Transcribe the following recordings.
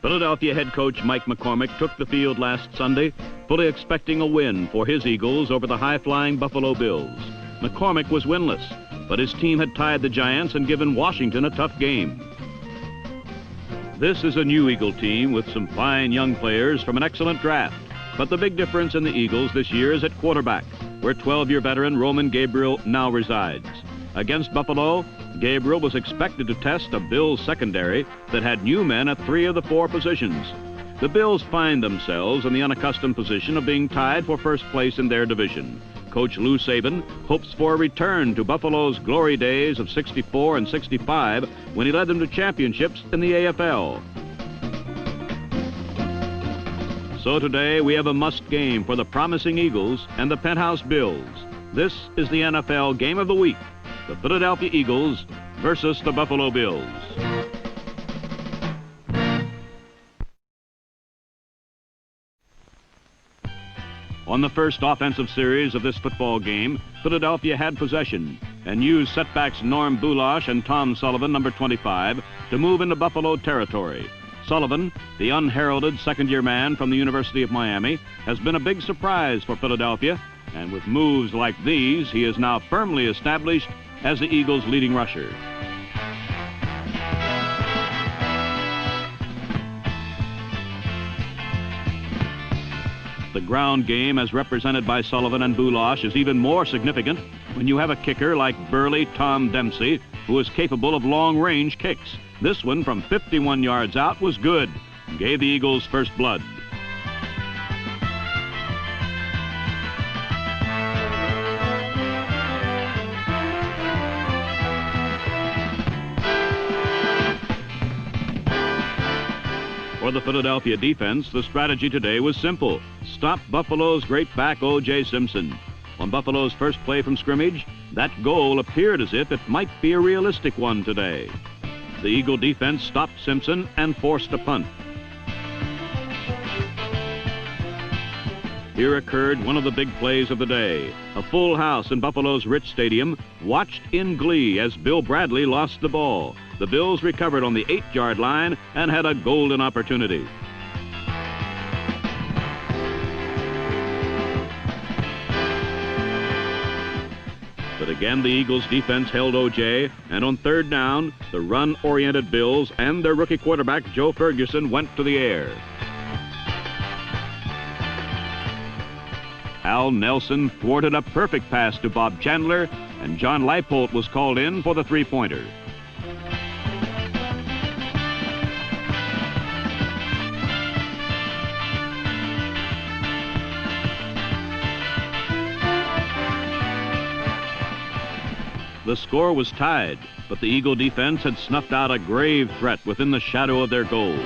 Philadelphia head coach Mike McCormick took the field last Sunday, fully expecting a win for his Eagles over the high-flying Buffalo Bills. McCormick was winless, but his team had tied the Giants and given Washington a tough game. This is a new Eagle team with some fine young players from an excellent draft. But the big difference in the Eagles this year is at quarterback, where 12-year veteran Roman Gabriel now resides. Against Buffalo, Gabriel was expected to test a Bills secondary that had new men at 3 of the 4 positions. The Bills find themselves in the unaccustomed position of being tied for first place in their division. Coach Lou Saban hopes for a return to Buffalo's glory days of '64 and '65 when he led them to championships in the AFL. So today we have a must game for the promising Eagles and the Penthouse Bills. This is the NFL Game of the Week, the Philadelphia Eagles versus the Buffalo Bills. On the first offensive series of this football game, Philadelphia had possession and used setbacks Norm Bulash and Tom Sullivan, number 25, to move into Buffalo territory. Sullivan, the unheralded second-year man from the University of Miami, has been a big surprise for Philadelphia, and with moves like these, he is now firmly established as the Eagles' leading rusher. The ground game, as represented by Sullivan and Bulash, is even more significant when you have a kicker like burly Tom Dempsey, who is capable of long-range kicks. This one from 51 yards out was good and gave the Eagles first blood. For the Philadelphia defense, the strategy today was simple. Stop Buffalo's great back O.J. Simpson. On Buffalo's first play from scrimmage, that goal appeared as if it might be a realistic one today. The Eagle defense stopped Simpson and forced a punt. Here occurred one of the big plays of the day. A full house in Buffalo's Rich Stadium watched in glee as Bill Bradley lost the ball. The Bills recovered on the 8-yard line and had a golden opportunity. But again, the Eagles' defense held O.J., and on third down, the run-oriented Bills and their rookie quarterback, Joe Ferguson, went to the air. Al Nelson thwarted a perfect pass to Bob Chandler, and John Leipold was called in for the three-pointer. The score was tied, but the Eagle defense had snuffed out a grave threat within the shadow of their goal.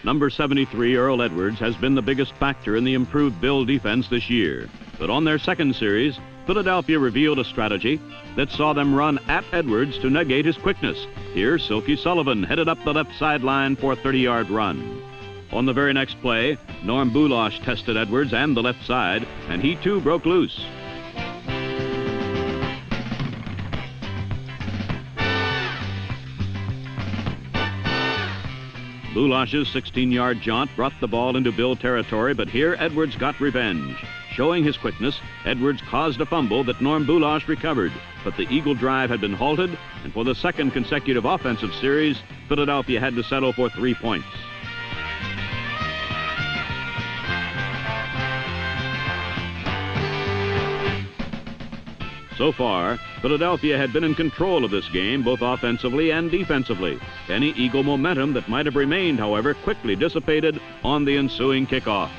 Number 73, Earl Edwards, has been the biggest factor in the improved Bill defense this year. But on their second series, Philadelphia revealed a strategy that saw them run at Edwards to negate his quickness. Here, Silky Sullivan headed up the left sideline for a 30-yard run. On the very next play, Norm Bulash tested Edwards and the left side, and he too broke loose. Bulash's 16-yard jaunt brought the ball into Bill territory, but here Edwards got revenge. Showing his quickness, Edwards caused a fumble that Norm Bulash recovered, but the Eagle drive had been halted, and for the second consecutive offensive series, Philadelphia had to settle for 3 points. So far, Philadelphia had been in control of this game, both offensively and defensively. Any Eagle momentum that might have remained, however, quickly dissipated on the ensuing kickoff.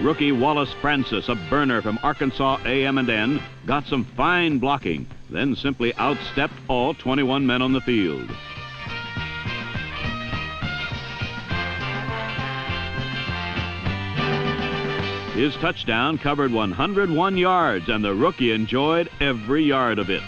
Rookie Wallace Francis, a burner from Arkansas A&M, got some fine blocking, then simply outstepped all 21 men on the field. His touchdown covered 101 yards, and the rookie enjoyed every yard of it.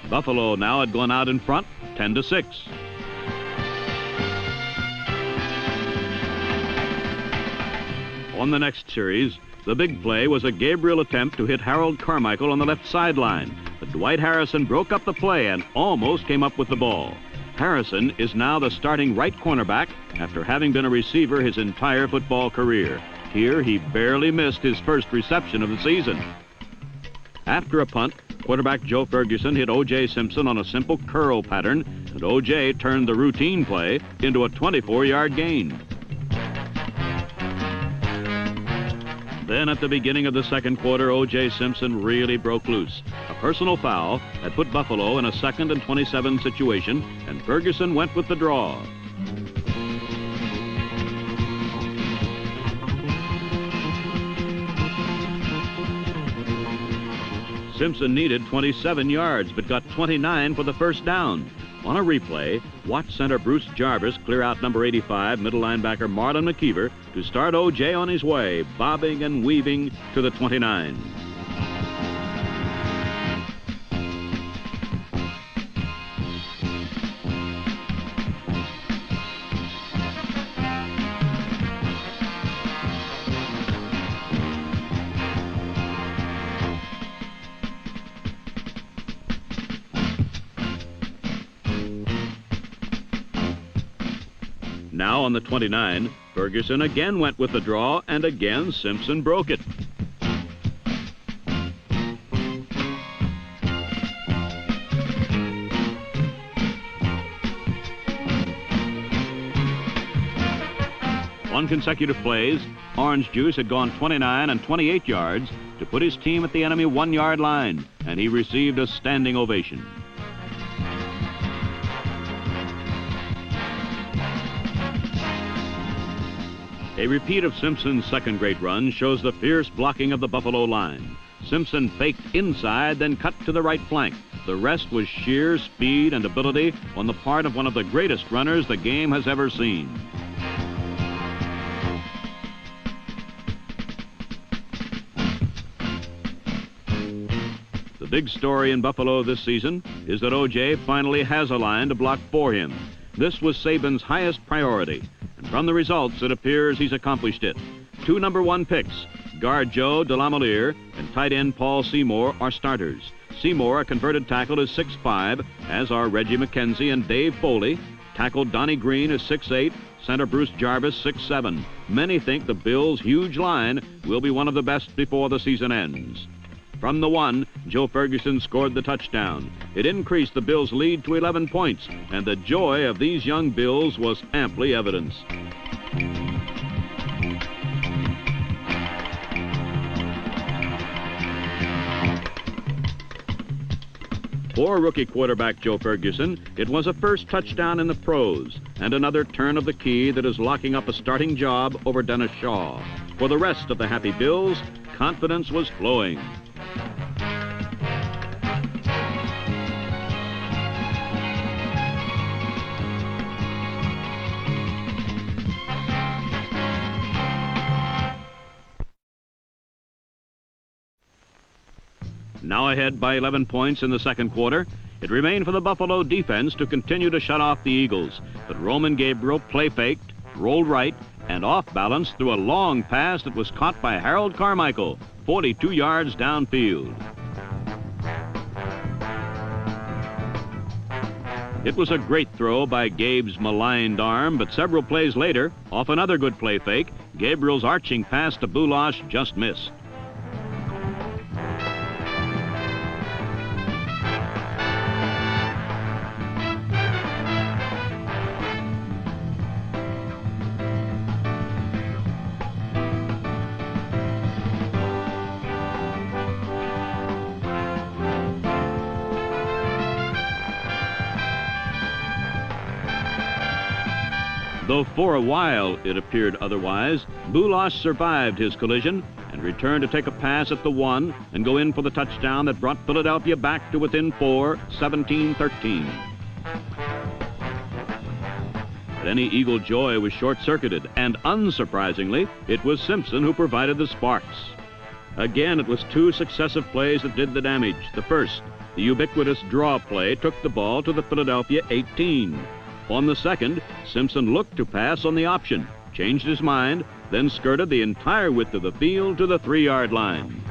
Buffalo now had gone out in front, 10-6. On the next series, the big play was a Gabriel attempt to hit Harold Carmichael on the left sideline. But Dwight Harrison broke up the play and almost came up with the ball. Harrison is now the starting right cornerback after having been a receiver his entire football career. Here, he barely missed his first reception of the season. After a punt, quarterback Joe Ferguson hit O.J. Simpson on a simple curl pattern, and O.J. turned the routine play into a 24-yard gain. Then at the beginning of the second quarter, O.J. Simpson really broke loose. A personal foul had put Buffalo in a 2nd and 27 situation, and Ferguson went with the draw. Simpson needed 27 yards, but got 29 for the first down. On a replay, watch center Bruce Jarvis clear out number 85, middle linebacker Marlon McKeever, to start O.J. on his way, bobbing and weaving to the 29. Now on the 29, Ferguson again went with the draw, and again Simpson broke it. On consecutive plays, Orange Juice had gone 29 and 28 yards to put his team at the enemy 1-yard line, and he received a standing ovation. A repeat of Simpson's second great run shows the fierce blocking of the Buffalo line. Simpson faked inside, then cut to the right flank. The rest was sheer speed and ability on the part of one of the greatest runners the game has ever seen. The big story in Buffalo this season is that O.J. finally has a line to block for him. This was Saban's highest priority. From the results, it appears he's accomplished it. 2 number 1 picks, guard Joe DeLamoulliere and tight end Paul Seymour, are starters. Seymour, a converted tackle, is 6'5", as are Reggie McKenzie and Dave Foley. Tackle Donnie Green is 6'8", center Bruce Jarvis 6'7". Many think the Bills' huge line will be one of the best before the season ends. From the 1, Joe Ferguson scored the touchdown. It increased the Bills' lead to 11 points, and the joy of these young Bills was amply evidenced. For rookie quarterback Joe Ferguson, it was a first touchdown in the pros and another turn of the key that is locking up a starting job over Dennis Shaw. For the rest of the happy Bills, confidence was flowing. Now ahead by 11 points in the second quarter, it remained for the Buffalo defense to continue to shut off the Eagles. But Roman Gabriel play faked, rolled right, and off balance threw a long pass that was caught by Harold Carmichael, 42 yards downfield. It was a great throw by Gabe's maligned arm, but several plays later, off another good play fake, Gabriel's arching pass to Bulash just missed. Though for a while it appeared otherwise, Bulash survived his collision and returned to take a pass at the 1 and go in for the touchdown that brought Philadelphia back to within 4, 17-13. But any Eagle joy was short-circuited, and unsurprisingly, it was Simpson who provided the sparks. Again, it was 2 successive plays that did the damage. The first, the ubiquitous draw play, took the ball to the Philadelphia 18. On the second, Simpson looked to pass on the option, changed his mind, then skirted the entire width of the field to the 3-yard line.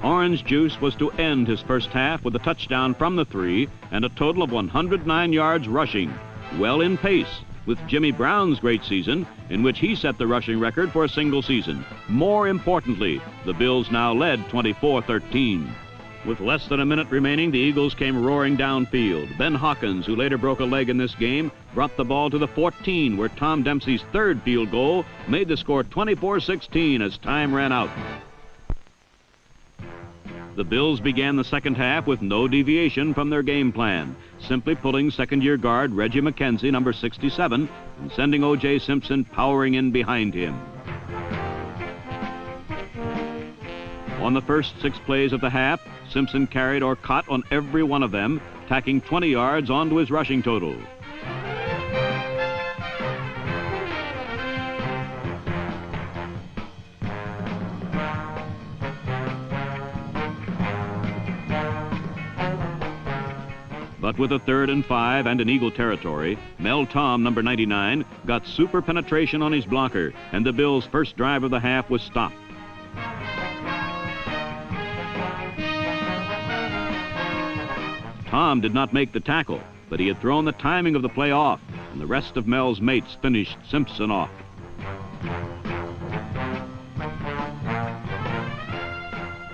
Orange Juice was to end his first half with a touchdown from the 3 and a total of 109 yards rushing, well in pace with Jimmy Brown's great season, in which he set the rushing record for a single season. More importantly, the Bills now led 24-13. With less than a minute remaining, the Eagles came roaring downfield. Ben Hawkins, who later broke a leg in this game, brought the ball to the 14, where Tom Dempsey's third field goal made the score 24-16 as time ran out. The Bills began the second half with no deviation from their game plan, simply pulling second-year guard Reggie McKenzie, number 67, and sending O.J. Simpson powering in behind him. On the first 6 plays of the half, Simpson carried or caught on every one of them, tacking 20 yards onto his rushing total. But with a 3rd and 5 and an Eagle territory, Mel Tom, number 99, got super penetration on his blocker, and the Bills' first drive of the half was stopped. Tom did not make the tackle, but he had thrown the timing of the play off, and the rest of Mel's mates finished Simpson off.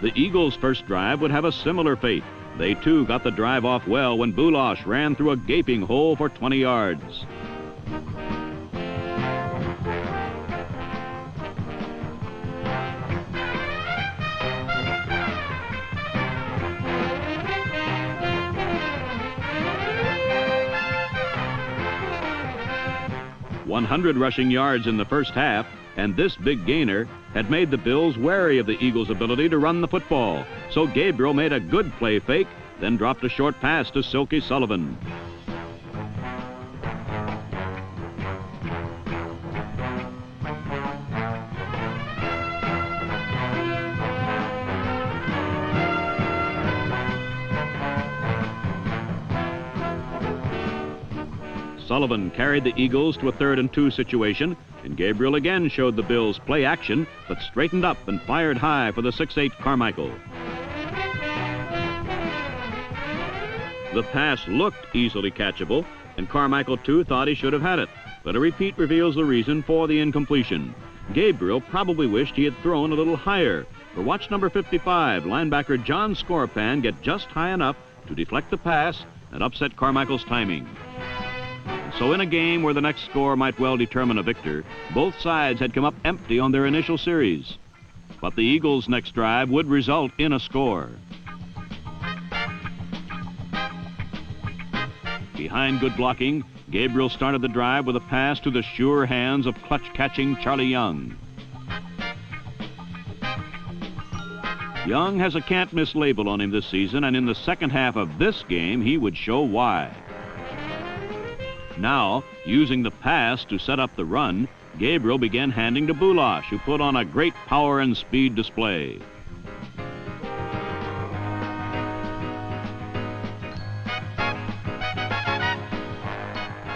The Eagles' first drive would have a similar fate. They, too, got the drive off well when Bulash ran through a gaping hole for 20 yards. "100 rushing yards in the first half, and this big gainer had made the Bills wary of the Eagles' ability to run the football. So Gabriel made a good play fake, then dropped a short pass to Silky Sullivan. Sullivan carried the Eagles to a 3rd and 2 situation, and Gabriel again showed the Bills play action, but straightened up and fired high for the 6'8 Carmichael. The pass looked easily catchable, and Carmichael, too, thought he should have had it, but a repeat reveals the reason for the incompletion. Gabriel probably wished he had thrown a little higher, for watch number 55, linebacker John Scorpan, get just high enough to deflect the pass and upset Carmichael's timing. So in a game where the next score might well determine a victor, both sides had come up empty on their initial series. But the Eagles' next drive would result in a score. Behind good blocking, Gabriel started the drive with a pass to the sure hands of clutch-catching Charlie Young. Young has a can't-miss label on him this season, and in the second half of this game, he would show why. Now, using the pass to set up the run, Gabriel began handing to Bulash, who put on a great power and speed display.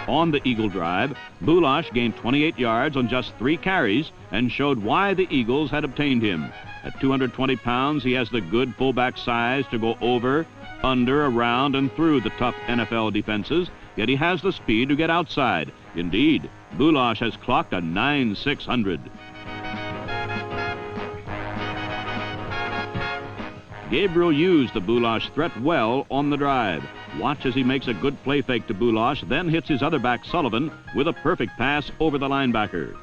On the Eagle drive, Bulash gained 28 yards on just 3 carries and showed why the Eagles had obtained him. At 220 pounds, he has the good fullback size to go over, under, around, and through the tough NFL defenses, yet he has the speed to get outside. Indeed, Bulash has clocked a 9.600. Gabriel used the Bulash threat well on the drive. Watch as he makes a good play fake to Bulash, then hits his other back, Sullivan, with a perfect pass over the linebacker.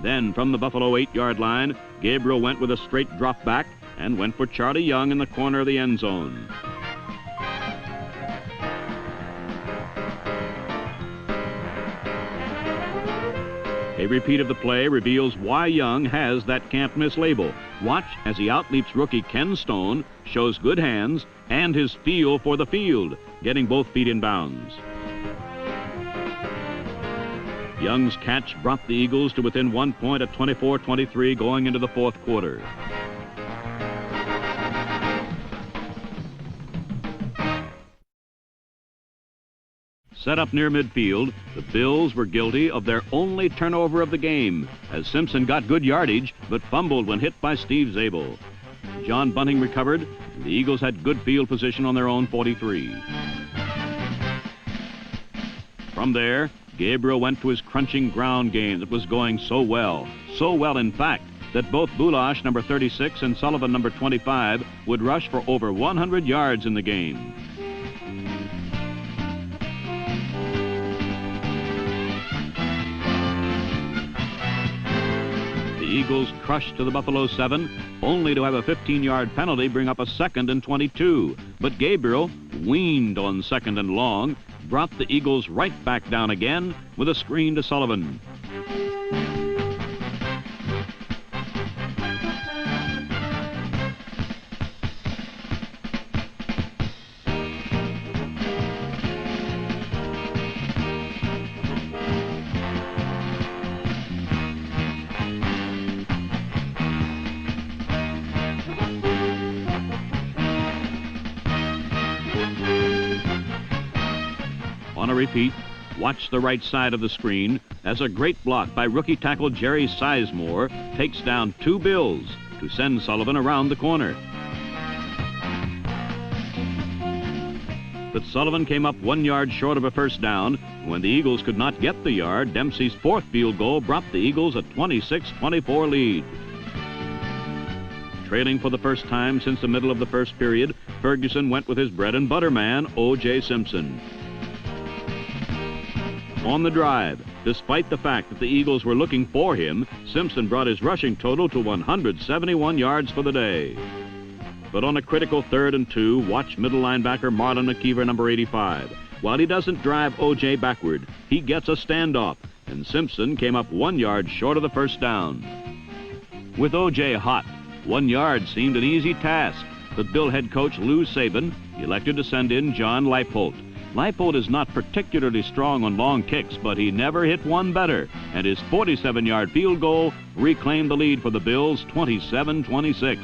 Then, from the Buffalo 8-yard line, Gabriel went with a straight drop back and went for Charlie Young in the corner of the end zone. A repeat of the play reveals why Young has that can't-miss label. Watch as he outleaps rookie Ken Stone, shows good hands, and his feel for the field, getting both feet in bounds. Young's catch brought the Eagles to within 1 point at 24-23 going into the 4th quarter. Set up near midfield, the Bills were guilty of their only turnover of the game, as Simpson got good yardage but fumbled when hit by Steve Zabel. John Bunting recovered, and the Eagles had good field position on their own 43. From there, Gabriel went to his crunching ground game that was going so well in fact, that both Boulash, number 36, and Sullivan, number 25, would rush for over 100 yards in the game. The Eagles crushed to the Buffalo 7, only to have a 15-yard penalty bring up a 2nd and 22. But Gabriel, weaned on 2nd and long, brought the Eagles right back down again with a screen to Sullivan. On a repeat, watch the right side of the screen as a great block by rookie tackle Jerry Sizemore takes down 2 Bills to send Sullivan around the corner. But Sullivan came up 1 yard short of a first down. When the Eagles could not get the yard, Dempsey's 4th field goal brought the Eagles a 26-24 lead. Trailing for the first time since the middle of the first period, Ferguson went with his bread and butter man, O.J. Simpson. On the drive, despite the fact that the Eagles were looking for him, Simpson brought his rushing total to 171 yards for the day. But on a critical 3rd and 2, watch middle linebacker Marlon McKeever, number 85. While he doesn't drive O.J. backward, he gets a standoff, and Simpson came up 1 yard short of the first down. With O.J. hot, 1 yard seemed an easy task, but Bill head coach Lou Saban elected to send in John Leipold. Leipold is not particularly strong on long kicks, but he never hit one better, and his 47-yard field goal reclaimed the lead for the Bills, 27-26.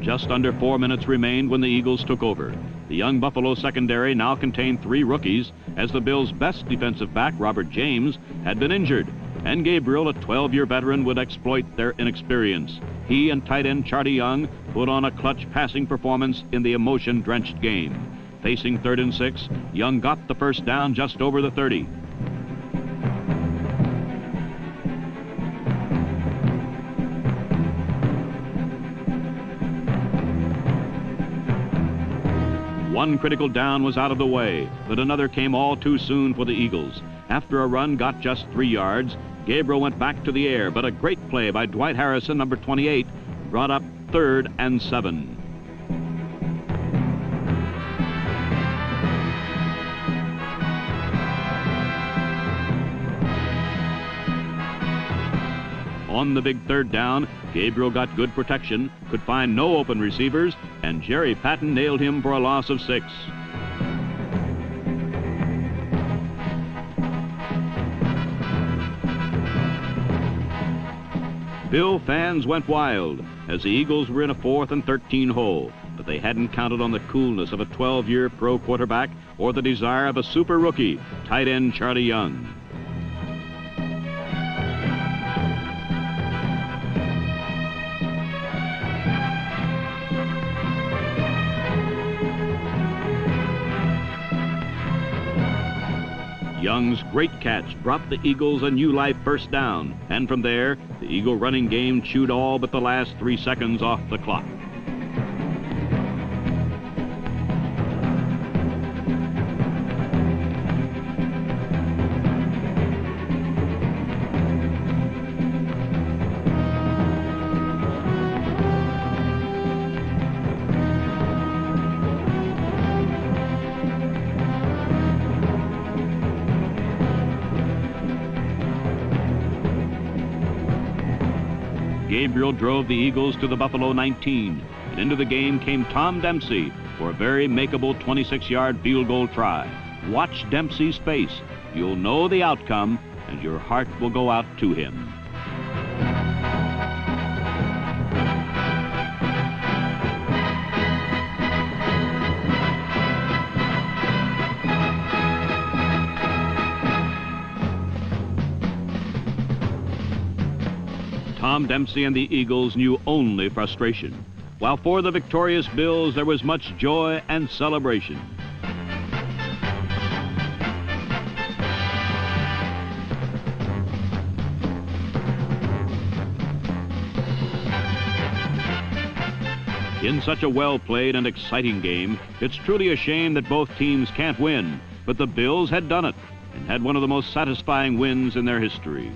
Just under 4 minutes remained when the Eagles took over. The young Buffalo secondary now contained 3 rookies, as the Bills' best defensive back, Robert James, had been injured, and Gabriel, a 12-year veteran, would exploit their inexperience. He and tight end Charlie Young put on a clutch passing performance in the emotion-drenched game. Facing 3rd and 6, Young got the first down just over the 30. One critical down was out of the way, but another came all too soon for the Eagles. After a run got just 3 yards, Gabriel went back to the air, but a great play by Dwight Harrison, number 28, brought up 3rd and 7. On the big 3rd down, Gabriel got good protection, could find no open receivers, and Jerry Patton nailed him for a loss of 6. Bill fans went wild as the Eagles were in a 4th and 13 hole, but they hadn't counted on the coolness of a 12-year pro quarterback or the desire of a super rookie, tight end Charlie Young. Young's great catch brought the Eagles a new life first down, and from there, the Eagle running game chewed all but the last 3 seconds off the clock. Gabriel drove the Eagles to the Buffalo 19, and into the game came Tom Dempsey for a very makeable 26-yard field goal try. Watch Dempsey's face. You'll know the outcome and your heart will go out to him. Tom Dempsey and the Eagles knew only frustration, while for the victorious Bills there was much joy and celebration. In such a well-played and exciting game, it's truly a shame that both teams can't win, but the Bills had done it and had one of the most satisfying wins in their history.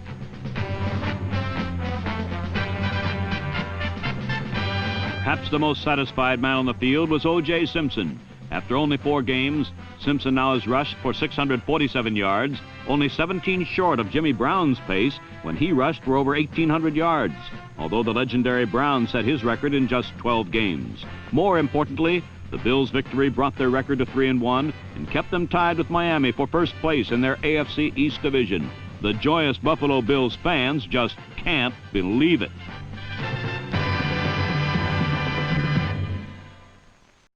Perhaps the most satisfied man on the field was O.J. Simpson. After only 4 games, Simpson now has rushed for 647 yards, only 17 short of Jimmy Brown's pace when he rushed for over 1,800 yards, although the legendary Brown set his record in just 12 games. More importantly, the Bills' victory brought their record to 3-1 and kept them tied with Miami for first place in their AFC East division. The joyous Buffalo Bills fans just can't believe it.